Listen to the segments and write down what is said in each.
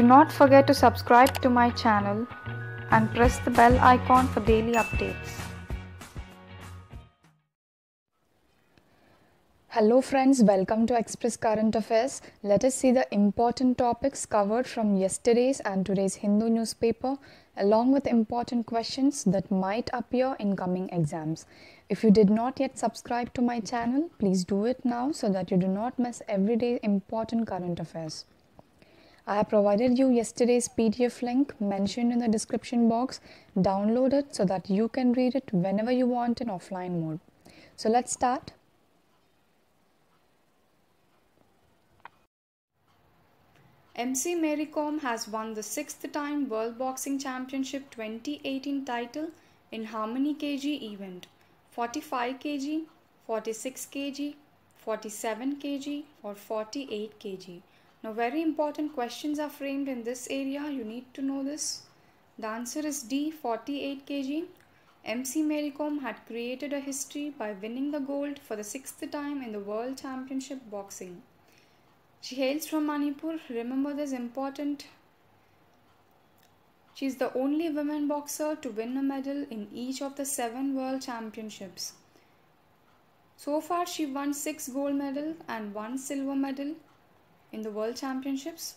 not forget to subscribe to my channel and press the bell icon for daily updates. Hello friends, welcome to Express Current Affairs. Let us see the important topics covered from yesterday's and today's Hindu newspaper, along with important questions that might appear in coming exams. If you did not yet subscribe to my channel, please do it now so that you do not miss everyday important current affairs. I have provided you yesterday's PDF link mentioned in the description box. Download it so that you can read it whenever you want in offline mode. So let's start. MC Mary Kom has won the 6th time World Boxing Championship 2018 title in Harmony kg event. 45 kg, 46 kg, 47 kg or 48 kg. Now very important questions are framed in this area. You need to know this. The answer is D, 48 kg. MC Mary Kom had created a history by winning the gold for the 6th time in the World Championship Boxing. She hails from Manipur. Remember this important. She is the only women boxer to win a medal in each of the 7 World Championships. So far she won 6 gold medals and 1 silver medal in the World Championships.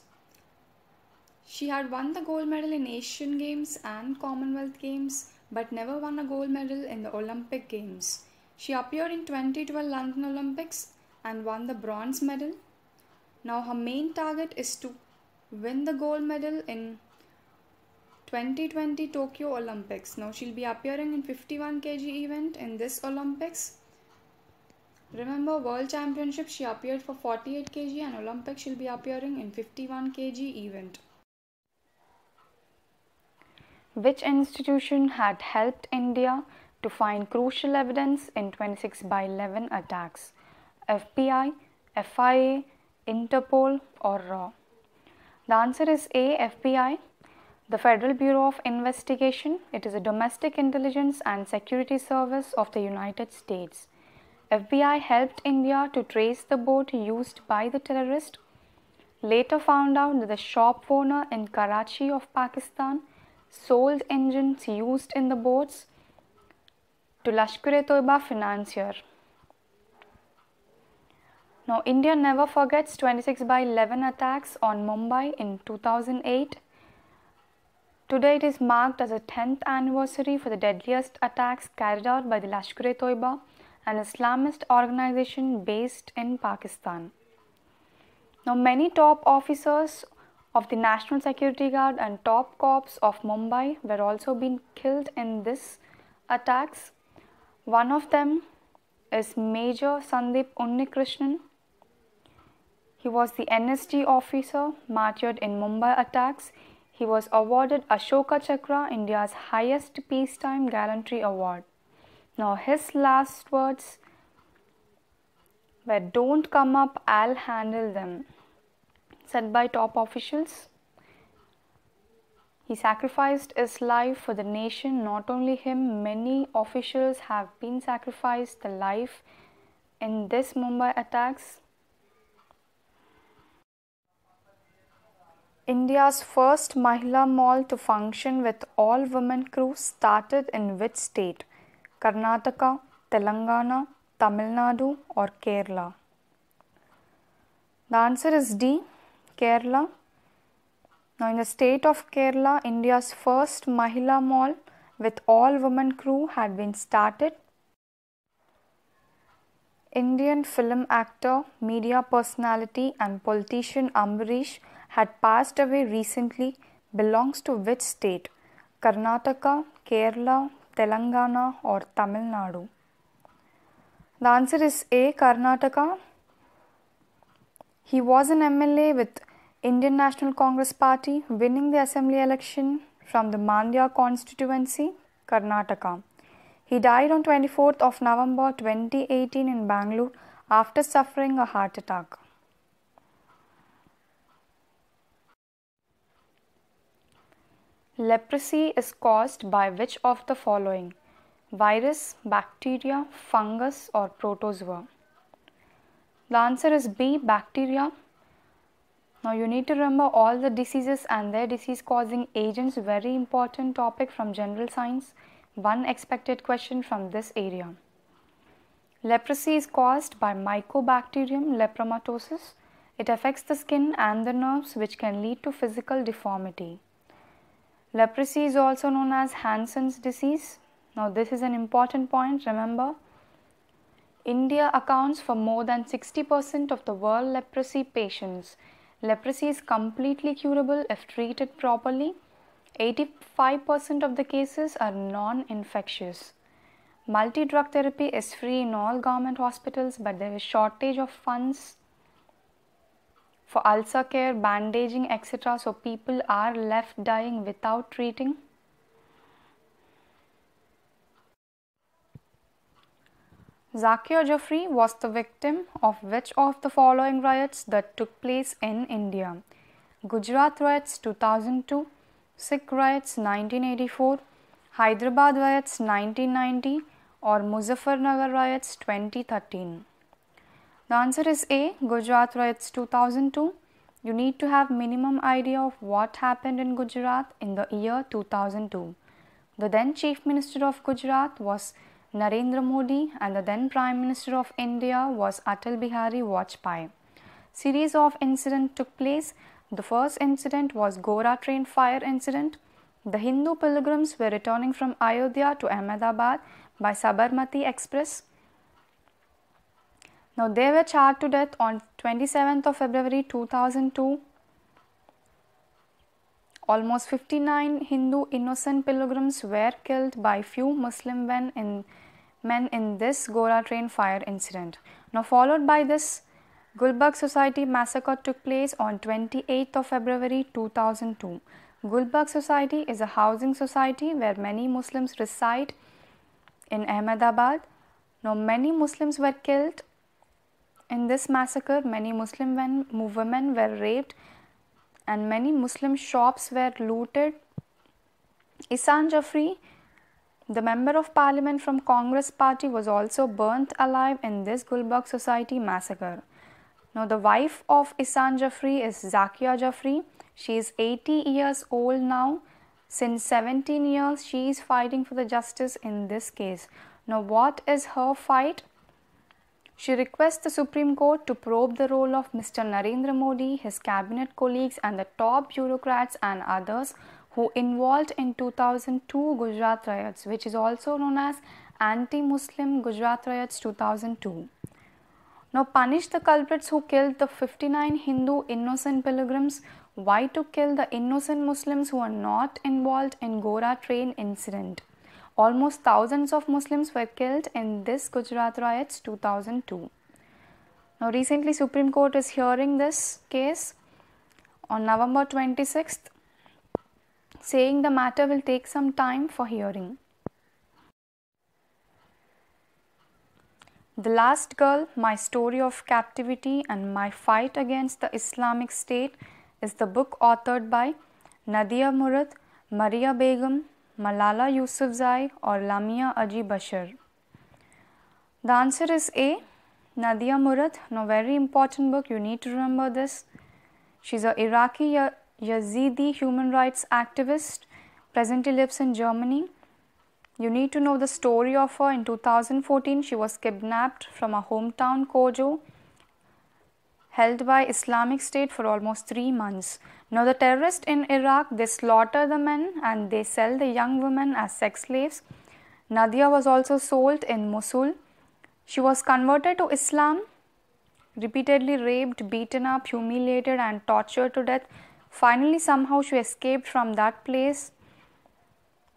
She had won the gold medal in Asian Games and Commonwealth Games but never won a gold medal in the Olympic Games. She appeared in 2012 London Olympics and won the bronze medal. Now her main target is to win the gold medal in 2020 Tokyo Olympics. Now she'll be appearing in 51 kg event in this Olympics. Remember, World Championship she appeared for 48 kg and Olympics she'll be appearing in 51 kg event. Which institution had helped India to find crucial evidence in 26/11 attacks? FBI, FIA, Interpol or RAW? The answer is A, FBI. The Federal Bureau of Investigation. It is a domestic intelligence and security service of the United States. FBI helped India to trace the boat used by the terrorist. Later found out that the shop owner in Karachi of Pakistan sold engines used in the boats to Lashkar-e-Toiba financier. Now, India never forgets 26/11 attacks on Mumbai in 2008. Today it is marked as a 10th anniversary for the deadliest attacks carried out by the Lashkar-e-Toiba, an Islamist organization based in Pakistan. Now, many top officers of the National Security Guard and top cops of Mumbai were also being killed in these attacks. One of them is Major Sandeep Unnikrishnan. He was the NSG officer martyred in Mumbai attacks. He was awarded Ashoka Chakra, India's highest peacetime gallantry award. Now his last words were, "Don't come up, I'll handle them," said by top officials. He sacrificed his life for the nation. Not only him, many officials have been sacrificed the life in this Mumbai attacks. India's first Mahila mall to function with all women crew started in which state? Karnataka, Telangana, Tamil Nadu or Kerala? The answer is D, Kerala. Now in the state of Kerala, India's first Mahila mall with all women crew had been started. Indian film actor, media personality and politician Ambarish had passed away recently. Belongs to which state? Karnataka, Kerala, Telangana or Tamil Nadu? The answer is A, Karnataka. He was an MLA with Indian National Congress Party, winning the assembly election from the Mandya constituency, Karnataka. He died on 24th of November 2018 in Bangalore after suffering a heart attack. Leprosy is caused by which of the following? Virus, bacteria, fungus or protozoa? The answer is B, bacteria. Now you need to remember all the diseases and their disease causing agents, very important topic from general science. One expected question from this area. Leprosy is caused by Mycobacterium lepromatosis. It affects the skin and the nerves, which can lead to physical deformity. Leprosy is also known as Hansen's disease. Now this is an important point, remember. India accounts for more than 60% of the world leprosy patients. Leprosy is completely curable if treated properly. 85% of the cases are non-infectious. Multi-drug therapy is free in all government hospitals, but there is shortage of funds for ulcer care, bandaging, etc. So people are left dying without treating. Zakir Jafri was the victim of which of the following riots that took place in India? Gujarat riots 2002, Sikh riots 1984, Hyderabad riots 1990 or Muzaffarnagar riots 2013. The answer is A, Gujarat riots 2002. You need to have minimum idea of what happened in Gujarat in the year 2002. The then Chief Minister of Gujarat was Narendra Modi and the then Prime Minister of India was Atal Bihari Vajpayee. Series of incidents took place. The first incident was Gora train fire incident. The Hindu pilgrims were returning from Ayodhya to Ahmedabad by Sabarmati Express. Now they were charged to death on 27th of February 2002. Almost 59 Hindu innocent pilgrims were killed by few Muslim men in this Gora train fire incident. Now followed by this, Gulbarga Society massacre took place on 28th of February 2002. Gulbarga Society is a housing society where many Muslims reside in Ahmedabad. Now many Muslims were killed in this massacre. Many Muslim women were raped and many Muslim shops were looted. Ihsan Jafri, the member of parliament from Congress party, was also burnt alive in this Gulbarga Society massacre. Now the wife of Ihsan Jafri is Zakia Jafri. She is 80 years old now. Since 17 years she is fighting for the justice in this case. Now what is her fight? She requests the Supreme Court to probe the role of Mr. Narendra Modi, his cabinet colleagues and the top bureaucrats and others who involved in 2002 Gujarat riots, which is also known as anti-Muslim Gujarat riots 2002. Now punish the culprits who killed the 59 Hindu innocent pilgrims. Why to kill the innocent Muslims who are not involved in Gora train incident? Almost thousands of Muslims were killed in this Gujarat riots 2002. Now recently Supreme Court is hearing this case on November 26th, saying the matter will take some time for hearing. The Last Girl, My Story of Captivity and My Fight Against the Islamic State is the book authored by Nadia Murad, Maria Begum, Malala Yousafzai or Lamia Aji Bashir. The answer is A, Nadia Murad. Now very important book, you need to remember this. She is an Iraqi Yazidi human rights activist, presently lives in Germany. You need to know the story of her. In 2014 she was kidnapped from her hometown Kojo, held by Islamic State for almost 3 months. Now the terrorists in Iraq, they slaughter the men and they sell the young women as sex slaves. Nadia was also sold in Mosul. She was converted to Islam, repeatedly raped, beaten up, humiliated and tortured to death. Finally somehow she escaped from that place.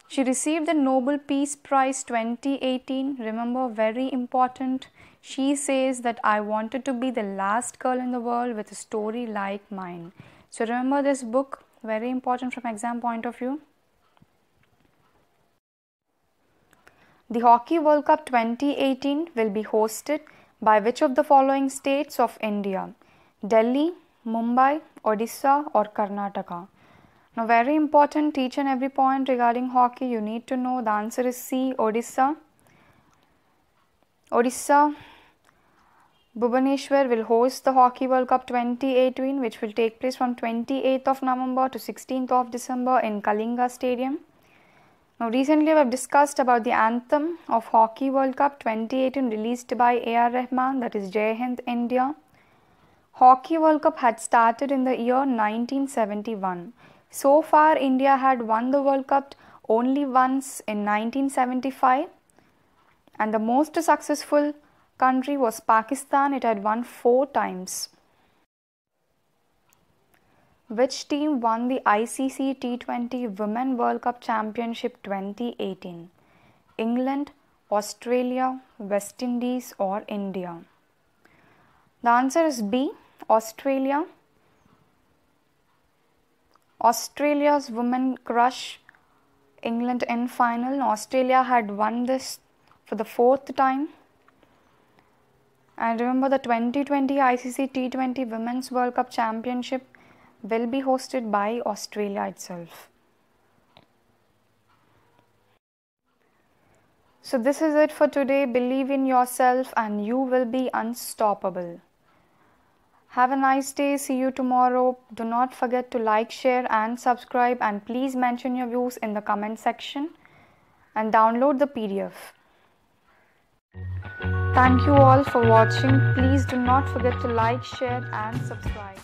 She received the Nobel Peace Prize 2018. Remember, very important. She says that I wanted to be the last girl in the world with a story like mine. So remember this book, very important from exam point of view. The Hockey World Cup 2018 will be hosted by which of the following states of India? Delhi, Mumbai, Odisha or Karnataka? Now very important, each and every point regarding hockey you need to know. The answer is C, Odisha. Odisha Bhubaneswar will host the Hockey World Cup 2018, which will take place from 28th of November to 16th of December in Kalinga Stadium. Now, recently we have discussed about the anthem of Hockey World Cup 2018 released by A.R. Rahman, that is Jai Hind India. Hockey World Cup had started in the year 1971. So far, India had won the World Cup only once in 1975, and the most successful country was Pakistan. It had won 4 times. Which team won the ICC T20 Women World Cup Championship 2018? England, Australia, West Indies or India? The answer is B, Australia. Australia's women crush England in final. Australia had won this for the 4th time. And remember, the 2020 ICC T20 Women's World Cup Championship will be hosted by Australia itself. So this is it for today. Believe in yourself and you will be unstoppable. Have a nice day. See you tomorrow. Do not forget to like, share and subscribe, and please mention your views in the comment section and download the PDF. Thank you all for watching. Please do not forget to like, share and subscribe.